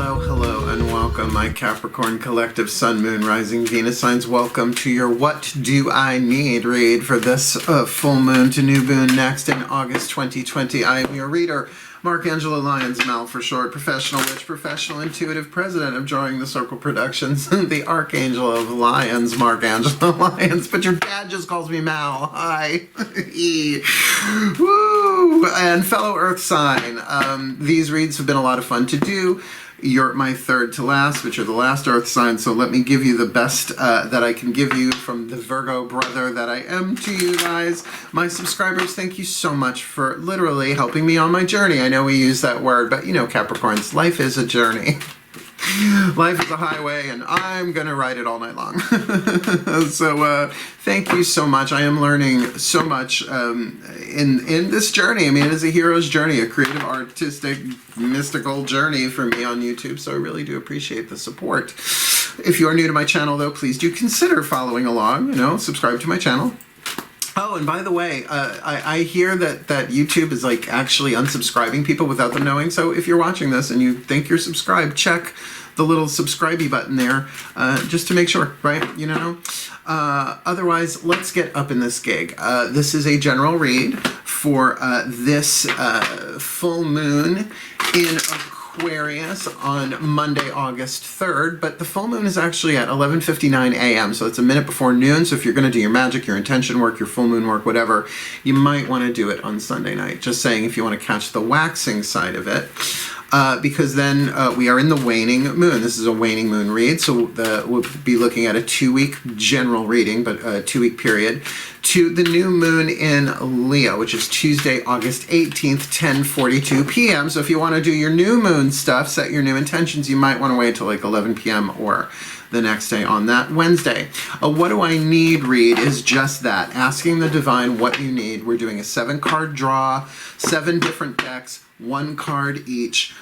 Hello, hello, and welcome, my Capricorn collective Sun, Moon, Rising, Venus signs. Welcome to your What Do I Need read for this full moon to new moon next in August 2020. I am your reader, Angelo Lyons, Mal for short, professional witch, professional intuitive, president of DrawingTheCircle Productions, the Archangel of Lyons, Angelo Lyons, but your dad just calls me Mal. Hi. Woo! And fellow Earth sign. These reads have been a lot of fun to do. You're my third to last, but you're the last Earth sign, so let me give you the best that I can give you from the Virgo brother that I am to you guys. My subscribers, thank you so much for literally helping me on my journey. I know we use that word, but you know, Capricorns, life is a journey. Life is a highway, and I'm gonna ride it all night long. So thank you so much. I am learning so much in this journey. I mean, it is a hero's journey, a creative, artistic, mystical journey for me on YouTube, so I really do appreciate the support. If you are new to my channel, though, please do consider following along, you know, subscribe to my channel. Oh, and by the way, I hear that YouTube is like actually unsubscribing people without them knowing. So if you're watching this and you think you're subscribed, check the little subscribey button there just to make sure, right? You know? Otherwise, let's get up in this gig. This is a general read for this full moon in Aquarius on Monday, August 3rd, but the full moon is actually at 11:59 a.m., so it's a minute before noon. So if you're going to do your magic, your intention work, your full moon work, whatever, you might want to do it on Sunday night. Just saying, if you want to catch the waxing side of it. Because then we are in the waning moon. This is a waning moon read, so we'll be looking at a 2-week general reading, but a 2-week period, to the new moon in Leo, which is Tuesday, August 18th, 10:42 p.m. So if you want to do your new moon stuff, set your new intentions, you might want to wait till like 11 p.m. or the next day on that Wednesday. What do I need read is just that, asking the divine what you need. We're doing a 7-card draw, 7 different decks, 1 card each,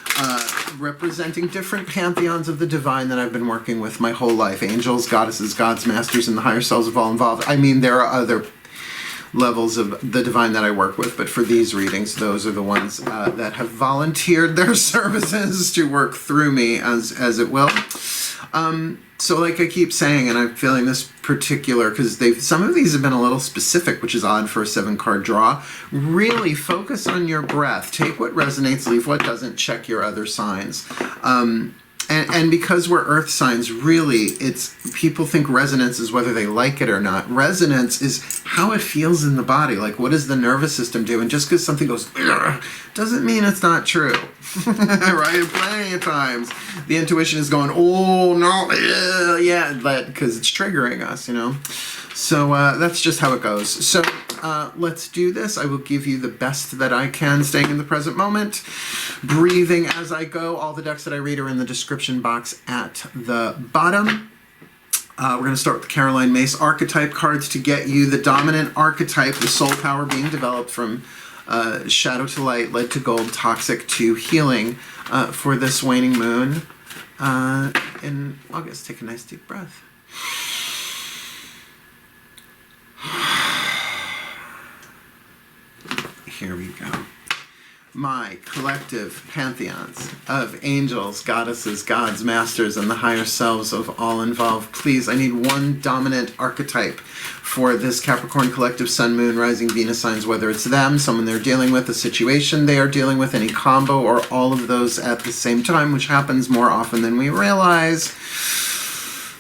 representing different pantheons of the divine that I've been working with my whole life. Angels, goddesses, gods, masters, and the higher selves of all involved. I mean, there are other levels of the divine that I work with, but for these readings, those are the ones that have volunteered their services to work through me as it will. So like I keep saying, and I'm feeling this particular, because some of these have been a little specific, which is odd for a 7-card draw. Really focus on your breath. Take what resonates, leave what doesn't, check your other signs. And because we're earth signs, really, people think resonance is whether they like it or not. Resonance is how it feels in the body. Like, what does the nervous system do? And just because something goes, doesn't mean it's not true. Right? Plenty of times, the intuition is going, oh, no, yeah, because it's triggering us, you know? So that's just how it goes. So let's do this. I will give you the best that I can, staying in the present moment, breathing as I go. All the decks that I read are in the description box at the bottom. We're going to start with the Caroline Mace archetype cards to get you the dominant archetype, the soul power being developed from shadow to light, lead to gold, toxic to healing for this waning moon in August. Take a nice deep breath. Here we go. My collective pantheons of angels, goddesses, gods, masters, and the higher selves of all involved. Please, I need one dominant archetype for this Capricorn collective Sun, Moon, Rising, Venus signs, whether it's them, someone they're dealing with, a situation they are dealing with, any combo, or all of those at the same time, which happens more often than we realize.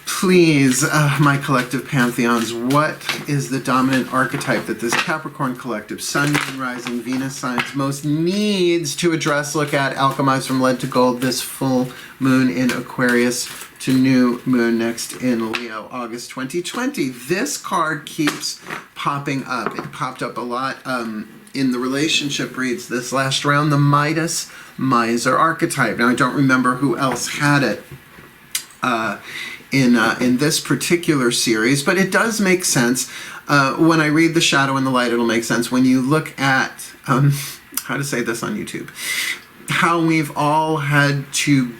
Please, my collective pantheons, what is the dominant archetype that this Capricorn collective Sun, Moon, Rising, Venus signs most needs to address, look at, alchemize from lead to gold this full moon in Aquarius to new moon next in Leo, August 2020. This card keeps popping up. It popped up a lot in the relationship reads this last round, the Midas Miser archetype. Now, I don't remember who else had it in this particular series, but it does make sense. When I read the shadow and the light, it'll make sense. When you look at, how to say this on YouTube, how we've all had to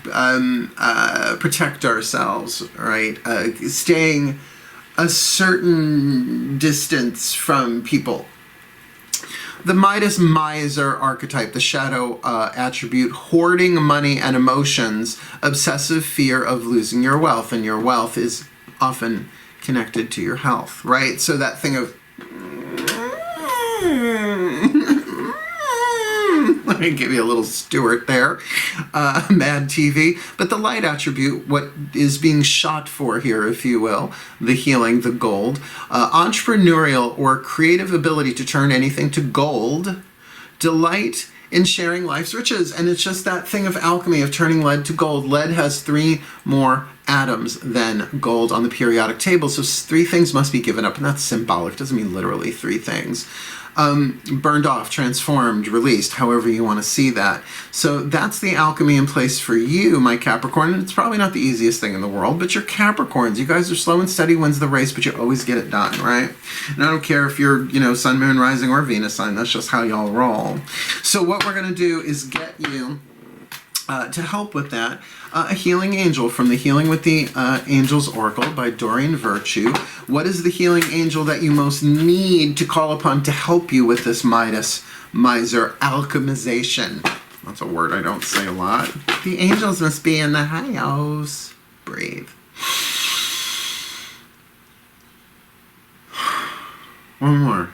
protect ourselves, right? Staying a certain distance from people The Midas miser archetype, the shadow attribute, hoarding money and emotions, obsessive fear of losing your wealth, and your wealth is often connected to your health, right? So that thing of let me give you a little Stewart there, Mad TV. But the light attribute, what is being shot for here, if you will, the healing, the gold, entrepreneurial or creative ability to turn anything to gold, delight in sharing life's riches. And it's just that thing of alchemy, of turning lead to gold. Lead has 3 more atoms than gold on the periodic table, so 3 things must be given up, and that's symbolic. It doesn't mean literally 3 things. Burned off, transformed, released, however you want to see that. So that's the alchemy in place for you, my Capricorn. And it's probably not the easiest thing in the world, but you're Capricorns. You guys are slow and steady, wins the race, but you always get it done, right? And I don't care if you're, Sun, Moon, Rising, or Venus sign. That's just how y'all roll. So what we're going to do is get you, to help with that, a healing angel from the Healing with the Angels Oracle by Doreen Virtue. What is the healing angel that you most need to call upon to help you with this Midas miser alchemization? That's a word I don't say a lot. The angels must be in the house. Breathe. One more.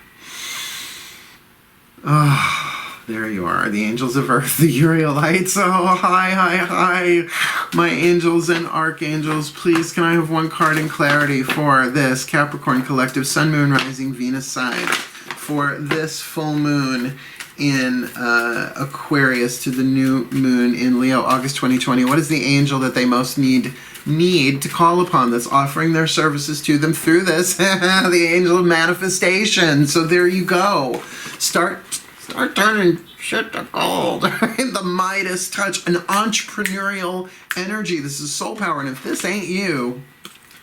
There you are, the angels of earth, the Urielites. Oh, hi. My angels and archangels, please, can I have one card in clarity for this Capricorn collective, Sun, Moon, Rising, Venus sign, for this full moon in Aquarius to the new moon in Leo, August 2020. What is the angel that they most need to call upon that's offering their services to them through this? The angel of manifestation. So there you go. Start turning shit to gold. The Midas touch, an entrepreneurial energy. This is soul power. And if this ain't you,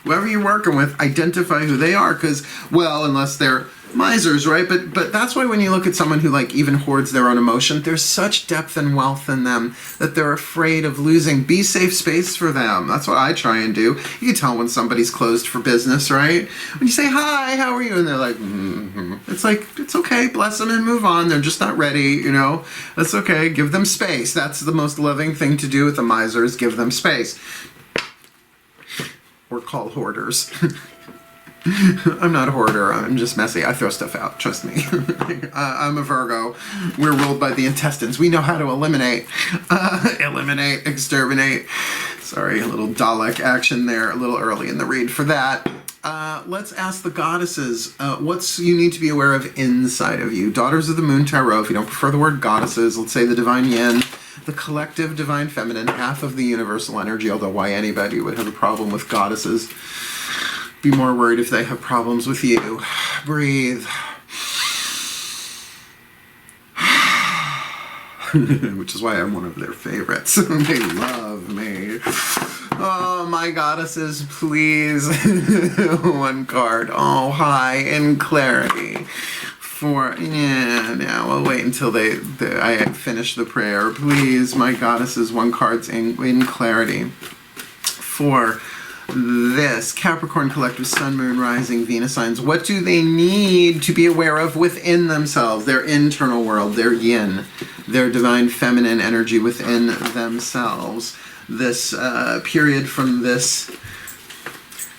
whoever you're working with, identify who they are. Because, well, unless they're misers, right? But that's why when you look at someone who even hoards their own emotion, there's such depth and wealth in them that they're afraid of losing. Be safe space for them. That's what I try and do. You can tell when somebody's closed for business, right? When you say, hi, how are you? And they're like, It's like, it's okay, bless them and move on. They're just not ready, That's okay. Give them space. That's the most loving thing to do with a miser, is give them space. We're called hoarders. I'm not a hoarder. I'm just messy. I throw stuff out. Trust me. I'm a Virgo. We're ruled by the intestines. We know how to eliminate, exterminate. Sorry, a little Dalek action there. A little early in the read for that. Let's ask the goddesses what's you need to be aware of inside of you. Daughters of the Moon Tarot. If you don't prefer the word goddesses, let's say the divine yin, the collective divine feminine, half of the universal energy. Although why anybody would have a problem with goddesses? Be more worried if they have problems with you. Breathe. Which is why I'm one of their favorites. They love me. Oh, my goddesses, please. One card. Oh, hi, in clarity. We'll wait until I finish the prayer. Please, my goddesses, one card's in clarity. For this Capricorn collective, Sun, Moon, Rising, Venus signs, what do they need to be aware of within themselves, their internal world, their yin, their divine feminine energy within themselves? This period from this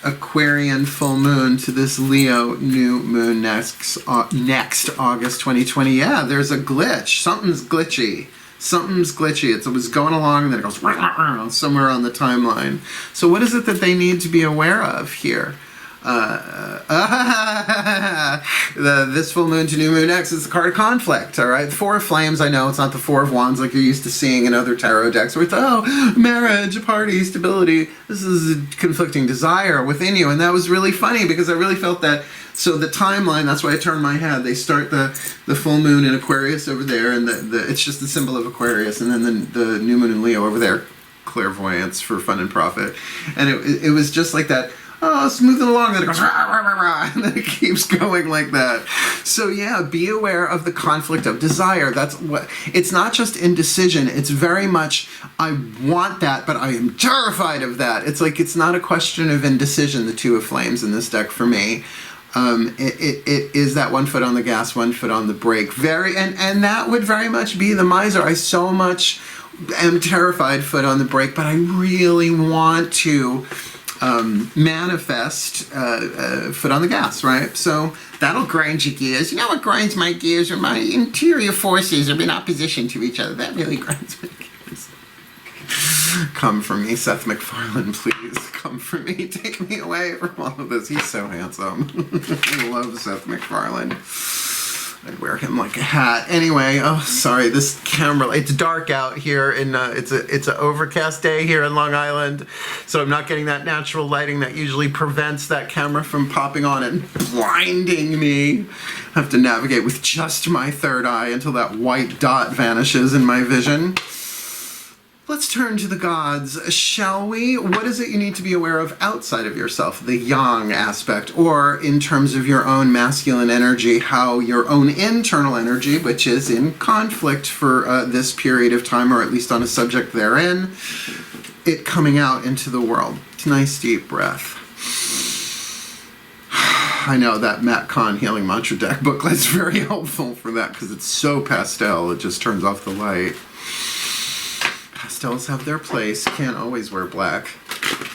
Aquarian full moon to this Leo new moon next August 2020. Yeah, there's a glitch. Something's glitchy. It was going along and then it goes somewhere on the timeline. So what is it that they need to be aware of here? This full moon to new moon next is the card of conflict, all right? The Four of Flames, I know it's not the Four of Wands like you're used to seeing in other tarot decks where it's, marriage, party, stability. This is a conflicting desire within you. And that was really funny because I really felt that. So the timeline, that's why I turned my head. They start the full moon in Aquarius over there, and it's just the symbol of Aquarius, and then the new moon in Leo over there, clairvoyance for fun and profit. And it was just like that, smoothing along, then it goes, rah, rah, rah, rah, and then it keeps going like that. So yeah, be aware of the conflict of desire. That's what, it's not just indecision, it's very much, I want that, but I am terrified of that. It's like, it's not a question of indecision, the Two of Flames in this deck for me. It is that 1 foot on the gas, 1 foot on the brake. And that would very much be the miser. I so much am terrified foot on the brake, but I really want to manifest foot on the gas, right? So that'll grind your gears. You know what grinds my gears are my interior forces are in opposition to each other. That really grinds my gears. Come for me, Seth MacFarlane, please. Come for me. Take me away from all of this. He's so handsome. I love Seth MacFarlane. I'd wear him like a hat. Anyway, oh, sorry, this camera, it's dark out here, and it's an overcast day here in Long Island, so I'm not getting that natural lighting that usually prevents that camera from popping on and blinding me. I have to navigate with just my third eye until that white dot vanishes in my vision. Let's turn to the gods, shall we? What is it you need to be aware of outside of yourself, the yang aspect, or in terms of your own masculine energy, how your own internal energy, which is in conflict for this period of time, or at least on a subject therein, it coming out into the world. Nice deep breath. I know that Matt Kahn Healing Mantra Deck booklet's very helpful for that because it's so pastel, it just turns off the light. Pastels have their place. Can't always wear black.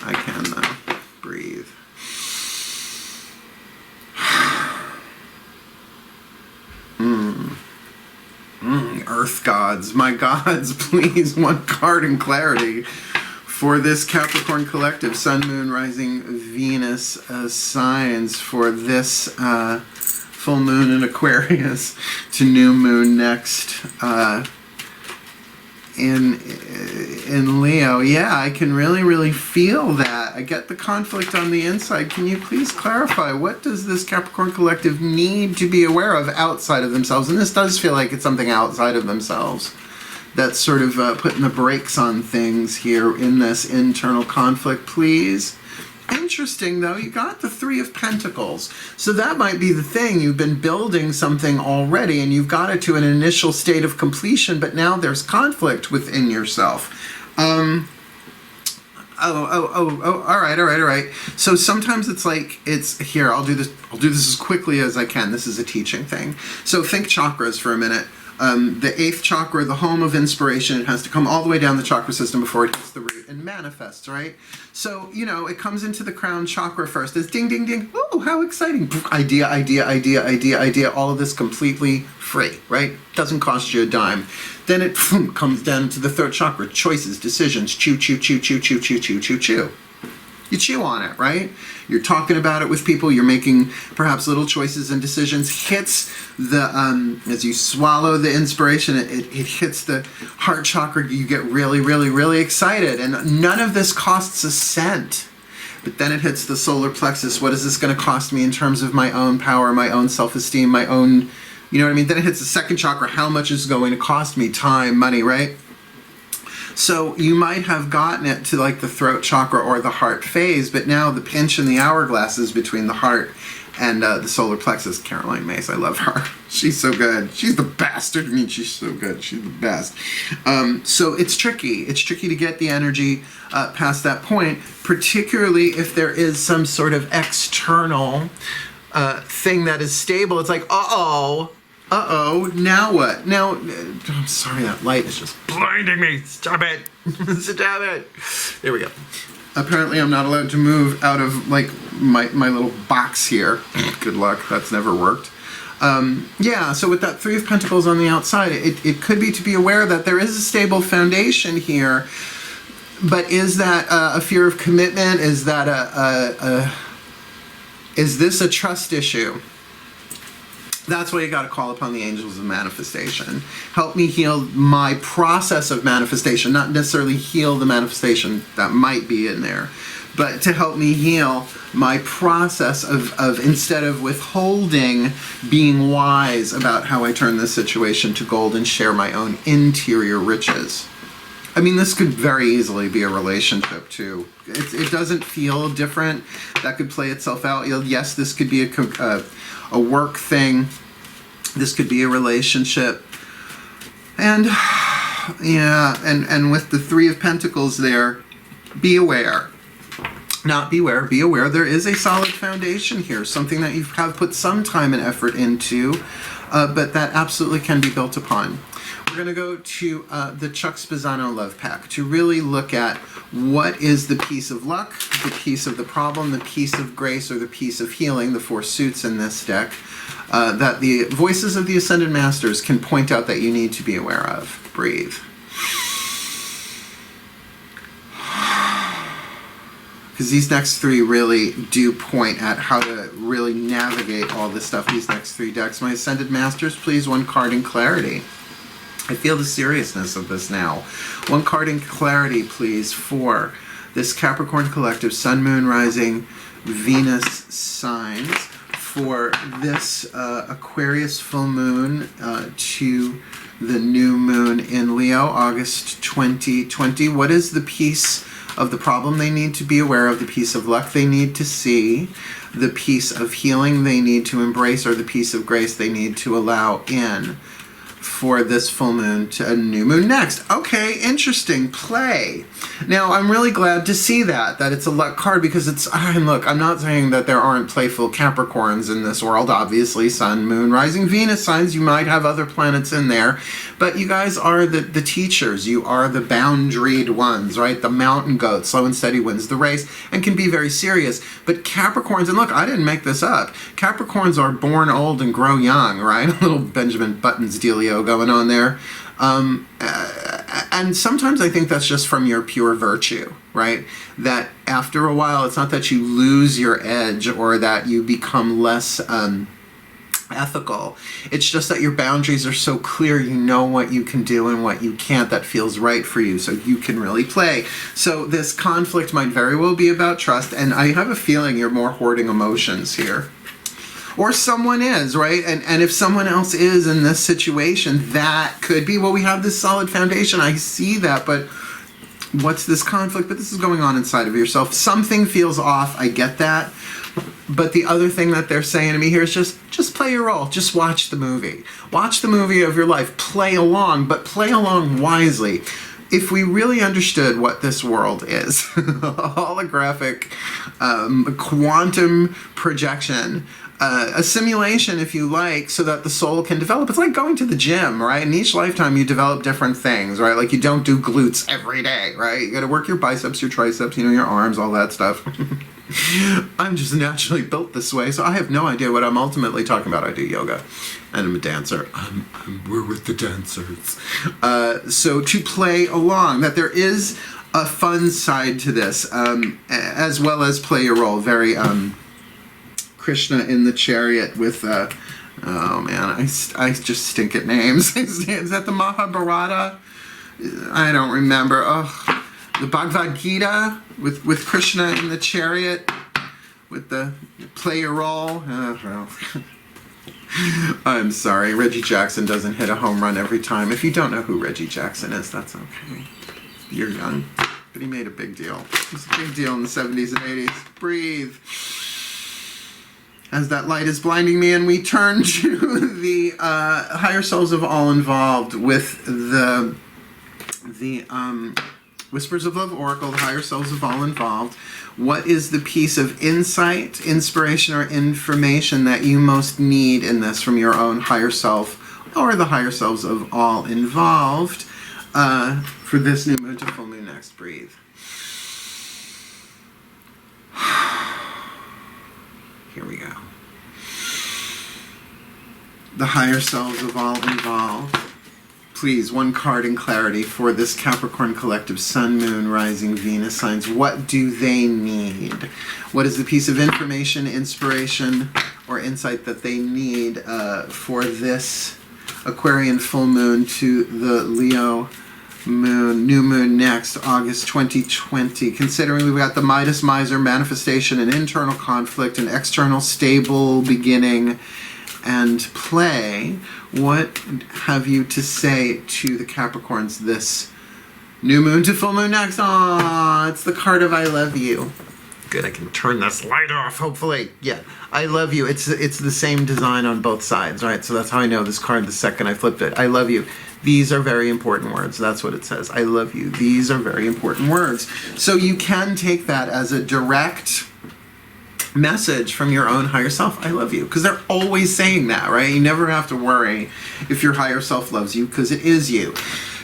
I can though. Breathe. Earth gods. My gods, please, one card in clarity for this Capricorn collective, Sun, Moon, Rising, Venus signs for this full moon in Aquarius to new moon next in Leo. Yeah, I can really feel that. I get the conflict on the inside. Can you please clarify, what does this Capricorn collective need to be aware of outside of themselves? And this does feel like it's something outside of themselves that's sort of putting the brakes on things here in this internal conflict, please. Interesting, though, you got the Three of Pentacles. So that might be the thing. You've been building something already, and you've got it to an initial state of completion, but now there's conflict within yourself. All right. So sometimes it's like, here, I'll do this as quickly as I can. This is a teaching thing. So think chakras for a minute. The 8th chakra, the home of inspiration, it has to come all the way down the chakra system before it hits the root and manifests, right? So, you know, it comes into the crown chakra first. It's ding, ding, ding. Oh, how exciting. Idea. All of this completely free, right? Doesn't cost you a dime. Then it comes down to the 3rd chakra. Choices, decisions, chew. You chew on it, right? You're talking about it with people. You're making perhaps little choices and decisions. Hits the, as you swallow the inspiration, it hits the heart chakra. You get really excited. And none of this costs a cent. But then it hits the solar plexus. What is this going to cost me in terms of my own power, my own self-esteem, my own, you know what I mean? Then it hits the 2nd chakra. How much is going to cost me? Time, money, right? So you might have gotten it to like the throat chakra or the heart phase, but now the pinch and the hourglass is between the heart and the solar plexus. Caroline Mace, I love her. She's so good. She's the best. I mean, she's so good. She's the best. So it's tricky. It's tricky to get the energy past that point, particularly if there is some sort of external thing that is stable. It's like, uh-oh, now what? Now, I'm sorry, that light is just blinding me. Stop it. Stop it. There we go. Apparently, I'm not allowed to move out of, like, my little box here. Good luck. That's never worked. Yeah, so with that 3 of Pentacles on the outside, it could be to be aware that there is a stable foundation here, but is that a fear of commitment? Is that is this a trust issue? That's why you got to call upon the angels of manifestation. Help me heal my process of manifestation, not necessarily heal the manifestation that might be in there, but to help me heal my process of instead of withholding, being wise about how I turn this situation to gold and share my own interior riches. I mean, this could very easily be a relationship too. It doesn't feel different. That could play itself out. Yes, this could be a work thing. This could be a relationship. And yeah, and with the 3 of Pentacles there, be aware. not beware, be aware there is a solid foundation here, something that you have put some time and effort into, but that absolutely can be built upon. We're going to go to the Chuck Spezzano Love Pack to really look at what is the piece of luck, the piece of the problem, the piece of grace, or the piece of healing, the 4 suits in this deck, that the voices of the Ascended Masters can point out that you need to be aware of. Breathe. Because these next 3 really do point at how to really navigate all this stuff, these next 3 decks. My Ascended Masters, please, 1 card in clarity. I feel the seriousness of this now. 1 card in clarity, please, for this Capricorn collective, Sun, Moon, Rising, Venus signs, for this Aquarius full moon to the new moon in Leo, August 2020. What is the piece of the problem they need to be aware of, the piece of luck they need to see, the piece of healing they need to embrace, or the piece of grace they need to allow in for this full moon to a new moon next? Okay, interesting. Play. Now, I'm really glad to see that it's a luck card, because it's, and look, I'm not saying that there aren't playful Capricorns in this world. Obviously, Sun, Moon, Rising, Venus signs, you might have other planets in there, but you guys are the teachers. You are the boundaried ones, right? The mountain goat, slow and steady wins the race, and can be very serious. But Capricorns, and look, I didn't make this up, Capricorns are born old and grow young, right? A little Benjamin Button's dealio going on there. And sometimes I think that's just from your pure virtue, right? That after a while, it's not that you lose your edge or that you become less ethical. It's just that your boundaries are so clear, you know what you can do and what you can't, that feels right for you, so you can really play. So this conflict might very well be about trust, and I have a feeling you're more hoarding emotions here. Or someone is, right? And if someone else is in this situation, that could be, well, we have this solid foundation. I see that, but what's this conflict? But this is going on inside of yourself. Something feels off. I get that. But the other thing that they're saying to me here is just play your role. Just watch the movie. Watch the movie of your life. Play along, but play along wisely. If we really understood what this world is, holographic, quantum projection, a simulation, if you like, so that the soul can develop. It's like going to the gym, right? In each lifetime, you develop different things, right? Like you don't do glutes every day, right? You got to work your biceps, your triceps, your arms, all that stuff. I'm just naturally built this way, so I have no idea what I'm ultimately talking about. I do yoga, and I'm a dancer. We're with the dancers. So to play along, that there is a fun side to this, as well as play your role. Very Krishna in the chariot with, oh man, I just stink at names. Is that the Mahabharata? I don't remember. Oh, the Bhagavad Gita with Krishna in the chariot with the play your role. I'm sorry, Reggie Jackson doesn't hit a home run every time. If you don't know who Reggie Jackson is, that's okay. You're young, but he made a big deal. It was a big deal in the 70s and 80s. Breathe. As that light is blinding me, and we turn to the higher selves of all involved with the Whispers of Love Oracle, the higher selves of all involved. What is the piece of insight, inspiration, or information that you most need in this from your own higher self or the higher selves of all involved for this new moon to full moon next? Breathe. Here we go. The higher selves of all involved. Please, 1 card in clarity for this Capricorn collective, Sun, Moon, Rising, Venus signs. What do they need? What is the piece of information, inspiration, or insight that they need for this Aquarian full moon to the Leo moon, new moon next, August 2020. Considering we've got the Midas Miser, manifestation and internal conflict, and external stable beginning and play, what have you to say to the Capricorns this new moon to full moon next? Aww, it's the card of I love you. Good, I can turn this light off, hopefully. Yeah, I love you. It's the same design on both sides, right? So that's how I know this card the second I flipped it. I love you. These are very important words. That's what it says. I love you. These are very important words. So you can take that as a direct message from your own higher self. I love you. Because they're always saying that, right? You never have to worry if your higher self loves you, because it is you.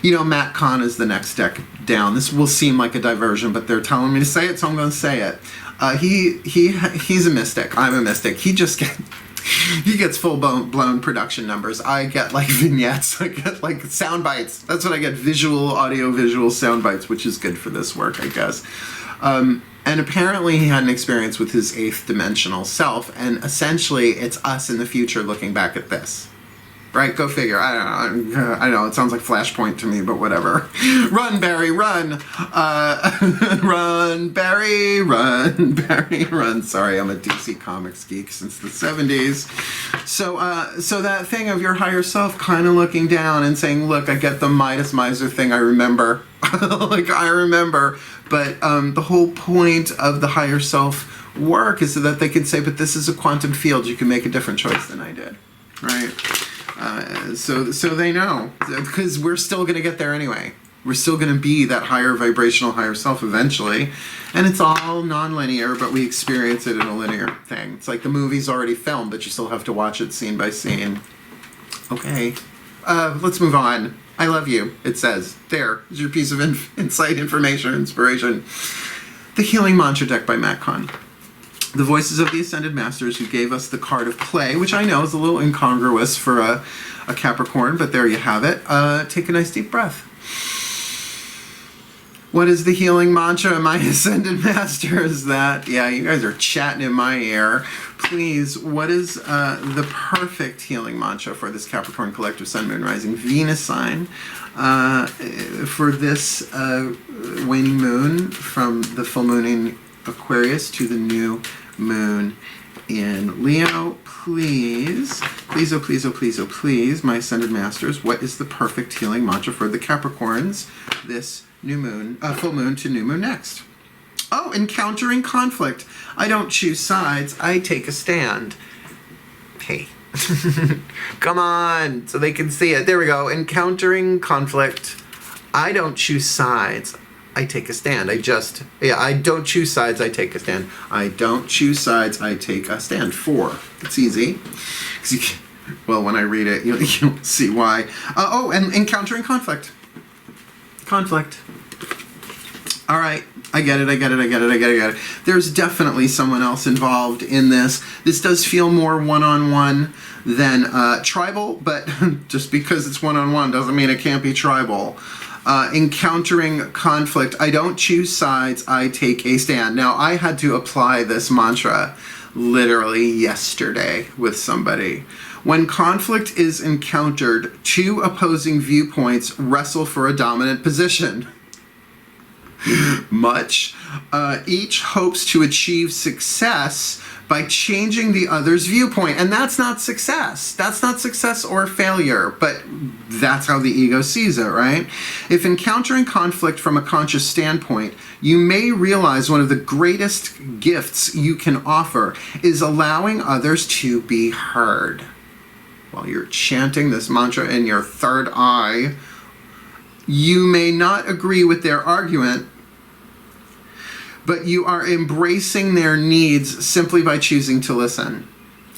You know, Matt Kahn is the next deck down. This will seem like a diversion, but they're telling me to say it, so I'm going to say it. He's a mystic. I'm a mystic. He gets full blown production numbers. I get like vignettes. I get like sound bites. That's what I get. Audio visual sound bites, which is good for this work, I guess. And apparently he had an experience with his 8th dimensional self, and essentially it's us in the future looking back at this. Right? Go figure. I know, it sounds like Flashpoint to me, but whatever. Run, Barry, run! Run, Barry, run, Barry, run. Sorry, I'm a DC Comics geek since the 70s. So that thing of your higher self kind of looking down and saying, look, I get the Midas Miser thing, I remember. Like, I remember. But the whole point of the higher self work is so that they can say, but this is a quantum field, you can make a different choice than I did. Right? So they know, because we're still going to get there anyway. We're still going to be that higher vibrational higher self eventually. And it's all non-linear, but we experience it in a linear thing. It's like the movie's already filmed, but you still have to watch it scene by scene. Okay, let's move on. I love you, it says. There is your piece of insight, information, inspiration. The Healing Mantra deck by Matt Kahn. The voices of the Ascended Masters who gave us the card of play, which I know is a little incongruous for a Capricorn, but there you have it. Take a nice deep breath. What is the healing mantra, my Ascended Masters? That, yeah, you guys are chatting in my ear. Please, what is the perfect healing mantra for this Capricorn collective Sun, Moon, Rising, Venus sign for this waning moon from the full moon in Aquarius to the new moon in Leo? Please, please, oh please, oh please, oh please, my Ascended Masters, what is the perfect healing mantra for the Capricorns this new moon, full moon to new moon next? Oh, encountering conflict. I don't choose sides, I take a stand. Hey, come on, so they can see it. There we go, encountering conflict. I don't choose sides, I take a stand. I don't choose sides, I take a stand. I don't choose sides, I take a stand. 4. It's easy. Well, when I read it, you'll see why. And encountering conflict. Conflict. All right. I get it. There's definitely someone else involved in this. This does feel more one-on-one than tribal, but just because it's one-on-one doesn't mean it can't be tribal. Encountering conflict. I don't choose sides, I take a stand. Now, I had to apply this mantra literally yesterday with somebody. When conflict is encountered, 2 opposing viewpoints wrestle for a dominant position. Each hopes to achieve success by changing the other's viewpoint. And that's not success. That's not success or failure, but that's how the ego sees it, right? If encountering conflict from a conscious standpoint, you may realize one of the greatest gifts you can offer is allowing others to be heard. While you're chanting this mantra in your third eye, you may not agree with their argument, but you are embracing their needs simply by choosing to listen.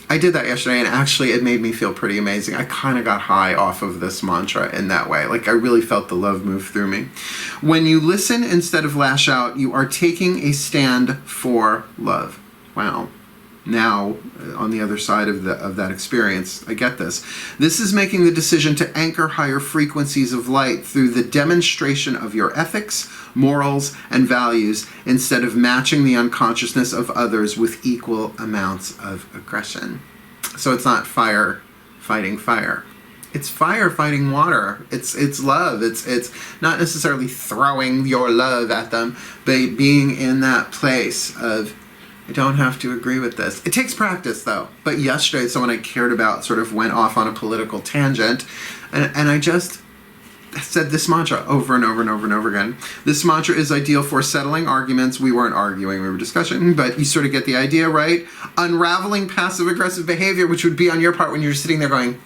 I did that yesterday, and actually it made me feel pretty amazing. I kind of got high off of this mantra in that way. Like, I really felt the love move through me. When you listen instead of lash out, you are taking a stand for love. Wow. Now, on the other side of that experience, I get this. This is making the decision to anchor higher frequencies of light through the demonstration of your ethics, morals, and values instead of matching the unconsciousness of others with equal amounts of aggression. So it's not fire fighting fire. It's fire fighting water. It's love. It's not necessarily throwing your love at them, but being in that place of, I don't have to agree with this. It takes practice, though. But yesterday, someone I cared about sort of went off on a political tangent, and I just said this mantra over and over and over and over again. This mantra is ideal for settling arguments. We weren't arguing, we were discussing, but you sort of get the idea, right? Unraveling passive-aggressive behavior, which would be on your part when you're sitting there going,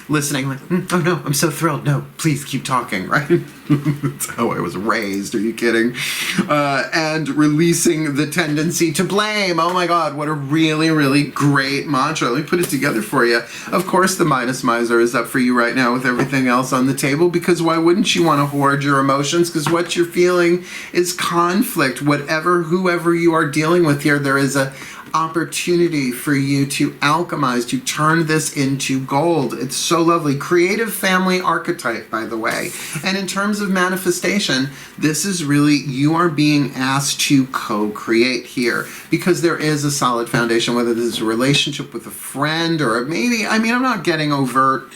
listening like, oh no, I'm so thrilled. No, please keep talking, right? That's how I was raised. Are you kidding? And releasing the tendency to blame. Oh my God, what a really, really great mantra. Let me put it together for you. Of course, the Midas Miser is up for you right now with everything else on the table, because why wouldn't you want to hoard your emotions? Because what you're feeling is conflict. Whoever you are dealing with here, there is a opportunity for you to alchemize, to turn this into gold. It's so lovely. Creative family archetype, by the way. And in terms of manifestation, this is really, you are being asked to co-create here, because there is a solid foundation, whether this is a relationship with a friend or maybe, I mean, I'm not getting overt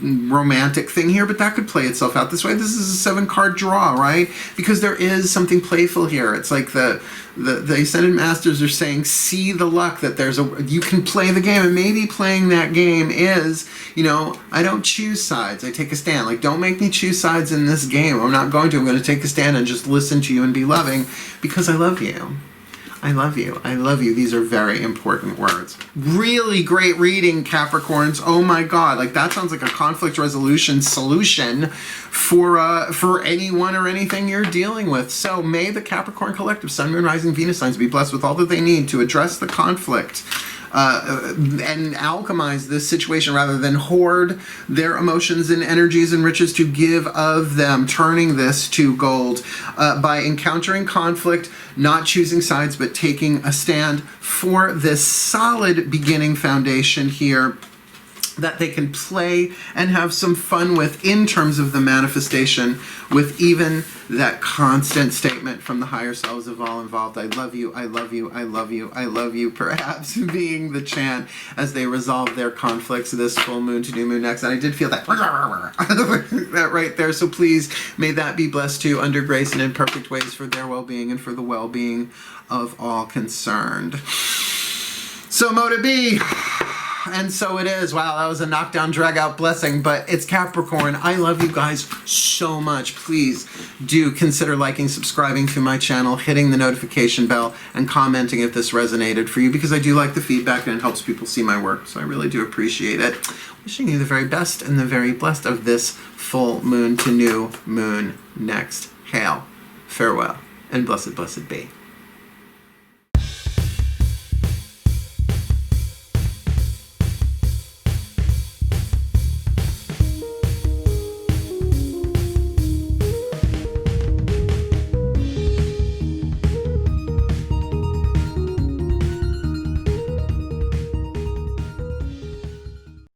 romantic thing here, but that could play itself out this way. This is a 7-card draw, right? Because there is something playful here. It's like the Ascended Masters are saying, see the luck that you can play the game, and maybe playing that game is, I don't choose sides, I take a stand. Like, don't make me choose sides in this game. I'm not going to. I'm going to take a stand and just listen to you and be loving, because I love you. I love you. I love you. These are very important words. Really great reading, Capricorns. Oh my God. Like, that sounds like a conflict resolution solution for anyone or anything you're dealing with. So may the Capricorn Collective, Sun, Moon, Rising, Venus signs be blessed with all that they need to address the conflict and alchemize this situation rather than hoard their emotions and energies and riches, to give of them, turning this to gold by encountering conflict, not choosing sides, but taking a stand for this solid beginning foundation here that they can play and have some fun with in terms of the manifestation, with even that constant statement from the higher selves of all involved. I love you, I love you, I love you, I love you, perhaps being the chant as they resolve their conflicts this full moon to new moon next. And I did feel that that right there. So please, may that be blessed too, under grace and in perfect ways, for their well-being and for the well-being of all concerned. So mote it be. And so it is. Wow, that was a knockdown, drag-out blessing, but it's Capricorn. I love you guys so much. Please do consider liking, subscribing to my channel, hitting the notification bell, and commenting if this resonated for you, because I do like the feedback and it helps people see my work, so I really do appreciate it. Wishing you the very best and the very blessed of this full moon to new moon next. Hail, farewell, and blessed, blessed be.